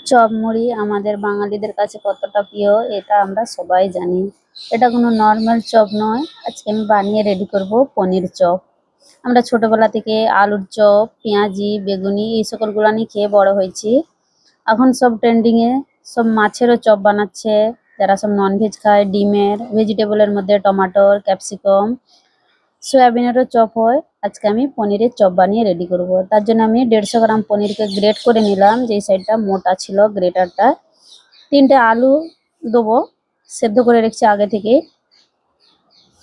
Chop মুড়ি আমাদের বাঙালিদের কাছে কতটা প্রিয় এটা আমরা সবাই জানি। এটা কোনো নর্মাল চপ নয়। আজকে আমি বানিয়ে রেডি করব পনির চপ। আমরা ছোটবেলা থেকে আলুর চপ, পেঁয়াজি, বেগুনি এই সকল গুলানি খেয়ে বড় হয়েছি। এখন সব ট্রেন্ডিং এ সব মাছেরও চপ বানাচ্ছে। যারা সব ননভেজ খায় ডিমের, ভেজিটেবলের মধ্যে টমেটোর, ক্যাপসিকাম, সয়াবিনেরও চপ হয়। আজকে আমি পনিরের চপ বানিয়ে রেডি করব। তার জন্য আমি 150 গ্রাম পনিরকে গ্রেট করে নিলাম, যেই সাইডটা মোটা ছিল গ্রেটারটা। 3টে আলু দেবো, সেদ্ধ করে রেখেছি আগে থেকে।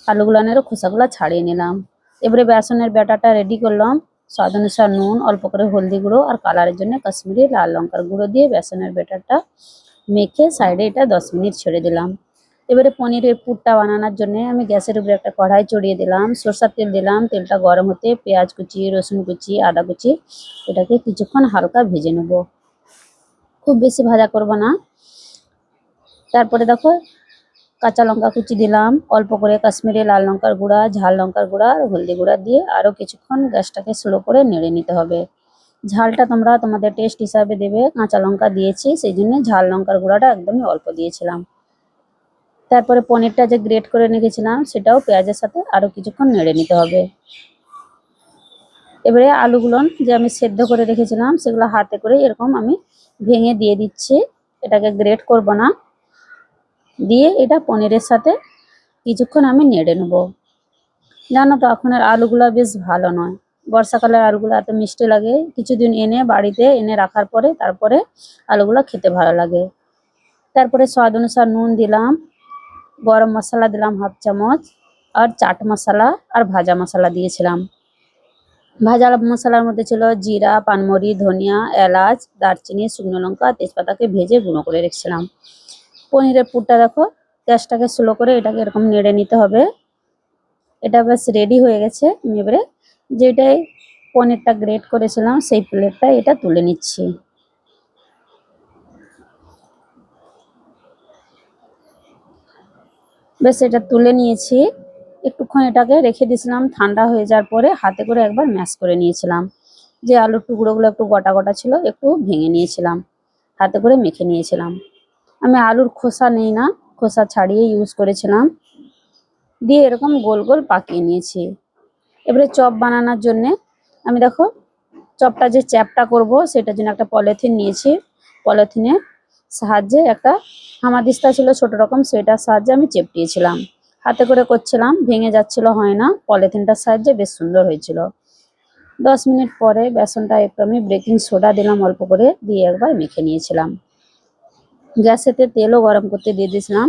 আলুগুলানেরও খোসাগুলো ছাড়িয়ে নিলাম। এবারে বেসনের ব্যাটারটা রেডি করলাম। স্বাদ অনুসার নুন, অল্প করে হলদি গুঁড়ো আর কালারের জন্য কাশ্মীরি লাল লঙ্কার গুঁড়ো দিয়ে বেসনের ব্যাটারটা মেখে সাইডে এটা 10 মিনিট ছেড়ে দিলাম। এবারে পনিরের পুরটা বানানোর জন্য আমি গ্যাসের উপরে একটা কড়াই চড়িয়ে দিলাম, সরষের তেল দিলাম। তেলটা গরম হতে পেঁয়াজ কুচি, রসুন কুচি, আদা কুচি এটাকে কিছুক্ষণ হালকা ভেজে নেব, খুব বেশি ভাজা করব না। তারপরে দেখো কাঁচা লঙ্কা কুচি দিলাম, অল্প করে কাশ্মীরি লাল লঙ্কার গুঁড়া, ঝাল লঙ্কার গুঁড়া আর হলদি গুঁড়া দিয়ে আরও কিছুক্ষণ গ্যাসটাকে স্লো করে নেড়ে নিতে হবে। ঝালটা তোমরা তোমাদের টেস্ট হিসাবে দেবে। কাঁচা লঙ্কা দিয়েছি সেই জন্য ঝাল লঙ্কার গুঁড়াটা একদমই অল্প দিয়েছিলাম। তারপরে পনিরটা যে গ্রেট করে রেখেছিলাম সেটাও পেঁয়াজের সাথে আরও কিছুক্ষণ নেড়ে নিতে হবে। এবারে আলুগুলো যে আমি সেদ্ধ করে রেখেছিলাম সেগুলো হাতে করে এরকম আমি ভেঙে দিয়ে দিচ্ছি। এটাকে গ্রেট করব না, দিয়ে এটা পনিরের সাথে কিছুক্ষণ আমি নেড়ে নেব। জানো তো এখনের আলুগুলা বেশ ভালো নয়। বর্ষাকালের আলুগুলো এত মিষ্টি লাগে, কিছুদিন এনে বাড়িতে এনে রাখার পরে তারপরে আলুগুলো খেতে ভালো লাগে। তারপরে স্বাদ অনুসার নুন দিলাম, গরম মশলা দিলাম 1/2 চামচ, আর চাট মশলা আর ভাজা মশলা দিয়েছিলাম। ভাজা মশলার মধ্যে ছিল জিরা, পানমরি, ধনিয়া, এলাচ, দারচিনি, শুকনো লঙ্কা, তেজপাতাকে ভেজে গুঁড়ো করে রেখেছিলাম। পনিরের পুরটা দেখো, গ্যাসটাকে স্লো করে এটাকে এরকম নেড়ে নিতে হবে। এটা বেশ রেডি হয়ে গেছে। আমি এবারে যেটাই পনিরটা গ্রেট করেছিলাম সেই প্লেটটা এটা তুলে নিচ্ছি। বেশ এটা তুলে নিয়েছি। একটুক্ষণ এটাকে রেখে দিয়েছিলাম, ঠান্ডা হয়ে যাওয়ার পরে হাতে করে একবার ম্যাশ করে নিয়েছিলাম। যে আলুর টুকরোগুলো একটু গোটা গোটা ছিল একটু ভেঙে নিয়েছিলাম, হাতে করে মেখে নিয়েছিলাম। আমি আলুর খোসা নেই না, খোসা ছাড়িয়ে ইউজ করেছিলাম। দিয়ে এরকম গোল গোল পাকিয়ে নিয়েছি। এবারে চপ বানানোর জন্যে আমি দেখো চপটা যে চ্যাপটা করব সেটার জন্য একটা পলিথিন নিয়েছি। পলিথিনের সাহায্যে একটা হামাদিস্তা ছিল ছোট রকম, সেটার সাহায্যে আমি চেপটিয়েছিলাম। হাতে করে করছিলাম, ভেঙে যাচ্ছিল, হয় না। পলিথিনটার সাহায্যে বেশ সুন্দর হয়েছিল। 10 মিনিট পরে বেসনটা একটু আমি বেকিং সোডা দিলাম অল্প করে, দিয়ে একবার মেখে নিয়েছিলাম। গ্যাসেতে তেলও গরম করতে দিয়ে দিয়েছিলাম।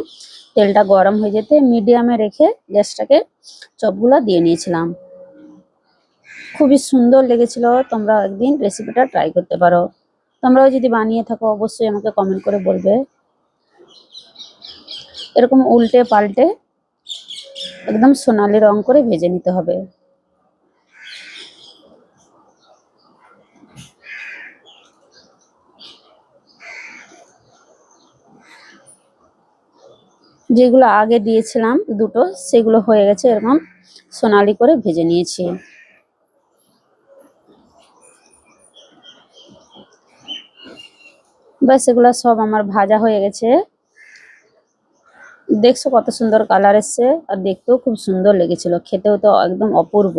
তেলটা গরম হয়ে যেতে মিডিয়ামে রেখে গ্যাসটাকে চপগুলা দিয়ে নিয়েছিলাম। খুবই সুন্দর লেগেছিল। তোমরা একদিন রেসিপিটা ট্রাই করতে পারো। তোমরাও যদি বানিয়ে থাকো অবশ্যই আমাকে কমেন্ট করে বলবে। এরকম উল্টে পাল্টে একদম সোনালি রং করে ভেজে নিতে হবে। যেগুলো আগে দিয়েছিলাম দুটো, সেগুলো হয়ে গেছে, এরকম সোনালি করে ভেজে নিয়েছি। ব্যাস এগুলো সব আমার ভাজা হয়ে গেছে। দেখছো কত সুন্দর কালার এসছে, আর দেখতেও খুব সুন্দর লেগেছিল, খেতেও তো একদম অপূর্ব।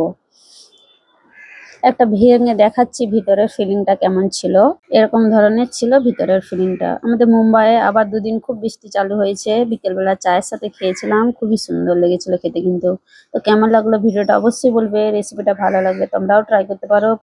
একটা ভেঙে দেখাচ্ছি ভিতরের ফিলিংটা কেমন ছিল। এরকম ধরনের ছিল ভিতরের ফিলিংটা। আমাদের মুম্বাইয়ে আবার দুদিন খুব বৃষ্টি চালু হয়েছে, বিকেলবেলা চায়ের সাথে খেয়েছিলাম, খুবই সুন্দর লেগেছিল খেতে। কিন্তু তো কেমন লাগলো ভিডিওটা অবশ্যই বলবে। রেসিপিটা ভালো লাগলে তোমরাও ট্রাই করতে পারো।